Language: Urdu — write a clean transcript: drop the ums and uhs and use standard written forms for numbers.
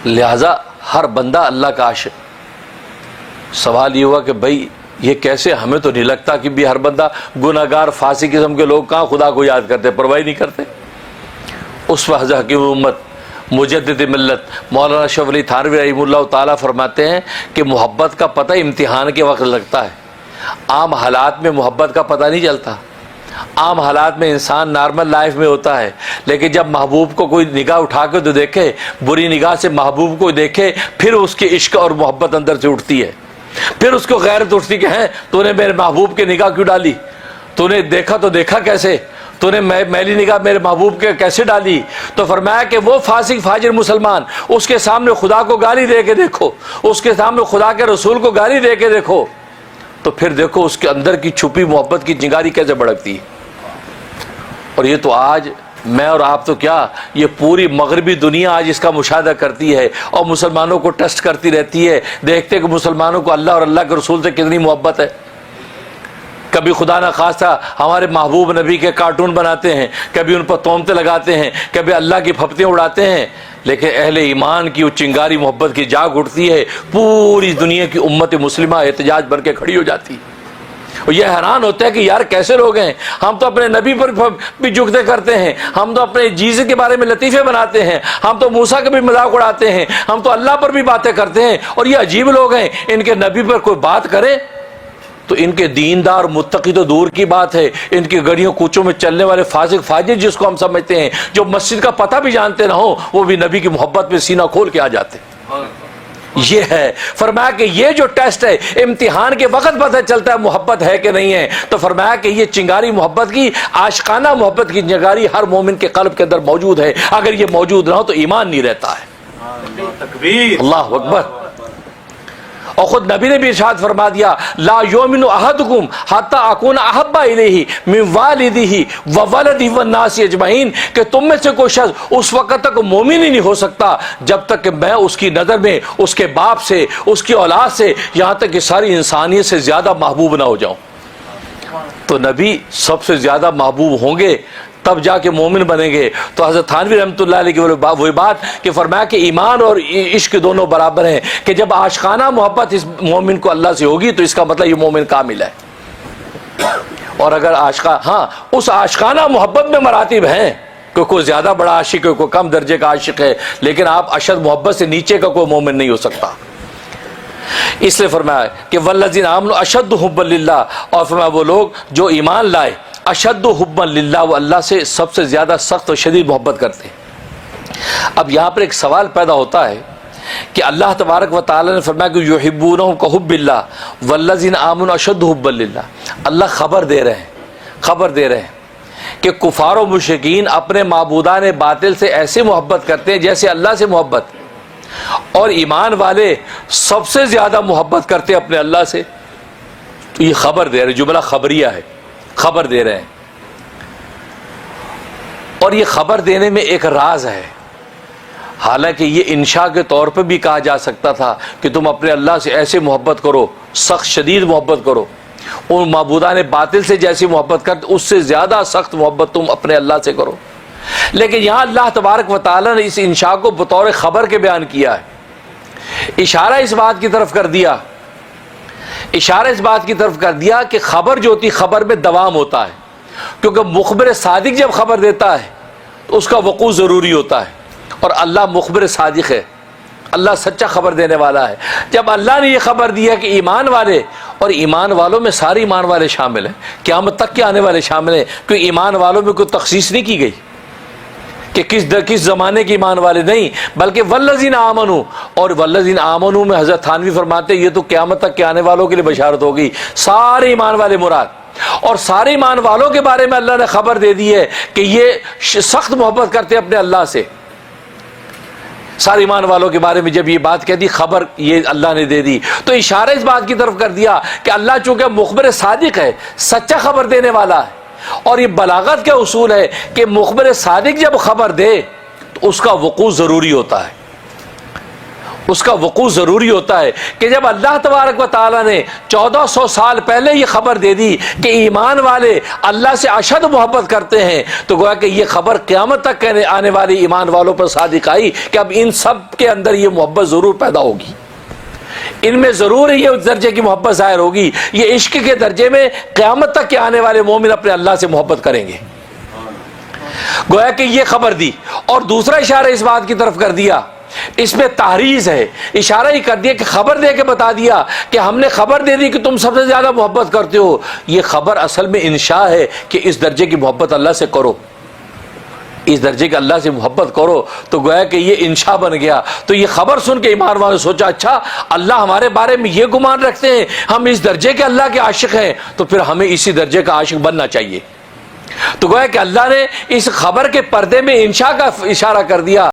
لہذا ہر بندہ اللہ کا عاشق. سوال یہ ہوا کہ بھائی یہ کیسے؟ ہمیں تو نہیں لگتا کہ بھی ہر بندہ گناہ گار فاسق قسم کے لوگ کہاں خدا کو یاد کرتے، پرواہ نہیں کرتے. اس وقت حکیم امت مجدد ملت مولانا اشرف علی تھانوی رحمہ اللہ تعالیٰ فرماتے ہیں کہ محبت کا پتہ امتحان کے وقت لگتا ہے. عام حالات میں محبت کا پتہ نہیں چلتا. عام حالات میں انسان نارمل لائف میں ہوتا ہے، لیکن جب محبوب کو کوئی نگاہ اٹھا کے تو دیکھے، بری نگاہ سے محبوب کو دیکھے، پھر اس کی عشق اور محبت اندر سے اٹھتی ہے. پھر اس کو غیرت اٹھتی کہ ہیں تو نے میرے محبوب کے نگاہ کیوں ڈالی؟ تو نے دیکھا تو دیکھا کیسے؟ تو نے میلی نگاہ میرے محبوب کے کیسے ڈالی؟ تو فرمایا کہ وہ فاسق فاجر مسلمان، اس کے سامنے خدا کو گالی دے کے دیکھو، اس کے سامنے خدا کے رسول کو گالی دے کے دیکھو، تو پھر دیکھو اس کے اندر کی چھپی محبت کی چنگاری کیسے بھڑکتی ہے. اور یہ تو آج میں اور آپ تو کیا، یہ پوری مغربی دنیا آج اس کا مشاہدہ کرتی ہے اور مسلمانوں کو ٹیسٹ کرتی رہتی ہے، دیکھتے کہ مسلمانوں کو اللہ اور اللہ کے رسول سے کتنی محبت ہے. کبھی خدا نہ خواستہ ہمارے محبوب نبی کے کارٹون بناتے ہیں، کبھی ان پر تہمتیں لگاتے ہیں، کبھی اللہ کی پھپتیاں اڑاتے ہیں، لیکن اہل ایمان کی وہ چنگاری محبت کی جاگ اٹھتی ہے، پوری دنیا کی امت مسلمہ احتجاج بن کے کھڑی ہو جاتی ہے. اور یہ حیران ہوتا ہے کہ یار کیسے لوگ ہیں، ہم تو اپنے نبی پر بھی جھکتے کرتے ہیں، ہم تو اپنے جیزے کے بارے میں لطیفے بناتے ہیں، ہم تو موسیٰ کا بھی مذاق اڑاتے ہیں، ہم تو اللہ پر بھی باتیں کرتے ہیں، اور یہ عجیب لوگ ہیں ان کے نبی پر کوئی بات کرے تو ان کے دیندار متقی تو دور کی بات ہے، ان کی گلیوں کوچوں میں چلنے والے فاسق فاجر جس کو ہم سمجھتے ہیں، جو مسجد کا پتہ بھی جانتے نہ ہو، وہ بھی نبی کی محبت میں سینہ کھول کے آ جاتے ہیں. یہ ہے فرمایا کہ یہ جو ٹیسٹ ہے امتحان کے وقت پتہ چلتا ہے محبت ہے کہ نہیں ہے. تو فرمایا کہ یہ چنگاری محبت کی، عاشقانہ محبت کی چنگاری ہر مومن کے قلب کے اندر موجود ہے. اگر یہ موجود نہ ہو تو ایمان نہیں رہتا ہے. تکبیر، اللہ اکبر. اور خود نبی نے بھی ارشاد فرما دیا، لا یؤمن احدکم حتی اکون احب الیہ من والدہ وولدہ والناس اجمعین، کہ تم میں سے کوئی شخص اس وقت تک مومن ہی نہیں ہو سکتا جب تک کہ میں اس کی نظر میں اس کے باپ سے، اس کی اولاد سے، یہاں تک کہ ساری انسانیت سے زیادہ محبوب نہ ہو جاؤں. تو نبی سب سے زیادہ محبوب ہوں گے تب جا کے مومن بنیں گے. تو حضرت تھانوی رحمۃ اللہ علیہ کی وہی بات کہ فرمایا کہ ایمان اور عشق دونوں برابر ہیں، کہ جب عاشقانہ محبت اس مومن کو اللہ سے ہوگی تو اس کا مطلب یہ مومن کامل ہے. اور اگر اس عاشقانہ محبت میں مراتب ہیں کہ کوئی زیادہ بڑا عاشق ہے، کوئی کم درجے کا عاشق ہے، لیکن آپ اشد محبت سے نیچے کا کوئی مومن نہیں ہو سکتا. اس لیے فرمایا کہ والذین آمنوا اشد حبا للہ، اور فرمایا وہ لوگ جو ایمان لائے اشد حبا للہ، وہ اللہ سے سب سے زیادہ سخت و شدید محبت کرتے ہیں. اب یہاں پر ایک سوال پیدا ہوتا ہے کہ اللہ تبارک و تعالی نے فرمایا کہ یحبونہم کحب اللہ والذین آمنوا اشد حبا للہ. اللہ خبر دے رہے ہیں کہ کفار و مشرکین اپنے معبودان باطل سے ایسے محبت کرتے ہیں جیسے اللہ سے محبت، اور ایمان والے سب سے زیادہ محبت کرتے ہیں اپنے اللہ سے. تو یہ خبر دے رہے، جملہ خبریہ ہے، خبر دے رہے ہیں. اور یہ خبر دینے میں ایک راز ہے، حالانکہ یہ انشاء کے طور پہ بھی کہا جا سکتا تھا کہ تم اپنے اللہ سے ایسے محبت کرو، سخت شدید محبت کرو، ان معبودان باطل سے جیسی محبت کرتے اس سے زیادہ سخت محبت تم اپنے اللہ سے کرو. لیکن یہاں اللہ تبارک و تعالیٰ نے اس انشاء کو بطور خبر کے بیان کیا ہے. اشارہ اس بات کی طرف کر دیا کہ خبر جو ہوتی خبر میں دوام ہوتا ہے، کیونکہ مخبر صادق جب خبر دیتا ہے تو اس کا وقوع ضروری ہوتا ہے، اور اللہ مخبر صادق ہے، اللہ سچا خبر دینے والا ہے. جب اللہ نے یہ خبر دیا کہ ایمان والے، اور ایمان والوں میں سارے ایمان والے شامل ہیں، قیامت تک کے آنے والے شامل ہیں، کیونکہ ایمان والوں میں کوئی تخصیص نہیں کی گئی کہ کس زمانے کے ایمان والے نہیں، بلکہ والذین آمنوا، اور والذین آمنوا میں حضرت تھانوی فرماتے ہیں یہ تو قیامت تک کے آنے والوں کے لیے بشارت ہوگی، سارے ایمان والے مراد. اور سارے ایمان والوں کے بارے میں اللہ نے خبر دے دی ہے کہ یہ سخت محبت کرتے اپنے اللہ سے. سارے ایمان والوں کے بارے میں جب یہ بات کہہ دی، خبر یہ اللہ نے دے دی، تو اشارہ اس بات کی طرف کر دیا کہ اللہ چونکہ مخبر صادق ہے، سچا خبر دینے والا ہے. اور یہ بلاغت کا اصول ہے کہ مخبر صادق جب خبر دے تو اس کا وقوع ضروری ہوتا ہے، اس کا وقوع ضروری ہوتا ہے کہ جب اللہ تبارک و تعالیٰ نے 1400 سال پہلے یہ خبر دے دی کہ ایمان والے اللہ سے اشد محبت کرتے ہیں، تو گویا کہ یہ خبر قیامت تک آنے والی ایمان والوں پر صادق آئی کہ اب ان سب کے اندر یہ محبت ضرور پیدا ہوگی، ان میں ضرور یہ اس درجے کی محبت ظاہر ہوگی، یہ عشق کے درجے میں قیامت تک کے آنے والے مومن اپنے اللہ سے محبت کریں گے۔ گویا کہ یہ خبر دی، اور دوسرا اشارہ اس بات کی طرف کر دیا، اس میں تحریض ہے، اشارہ ہی کر دیا کہ خبر دے کے بتا دیا کہ ہم نے خبر دے دی کہ تم سب سے زیادہ محبت کرتے ہو۔ یہ خبر اصل میں انشاء ہے کہ اس درجے کی محبت اللہ سے کرو، اس درجے کے اللہ سے محبت کرو، تو گویا کہ یہ انشاء بن گیا۔ تو یہ خبر سن کے ایمان والوں نے سوچا اچھا اللہ ہمارے بارے میں یہ گمان رکھتے ہیں، ہم اس درجے کے اللہ کے عاشق ہیں، تو پھر ہمیں اسی درجے کا عاشق بننا چاہیے۔ تو گویا کہ اللہ نے اس خبر کے پردے میں انشاء کا اشارہ کر دیا۔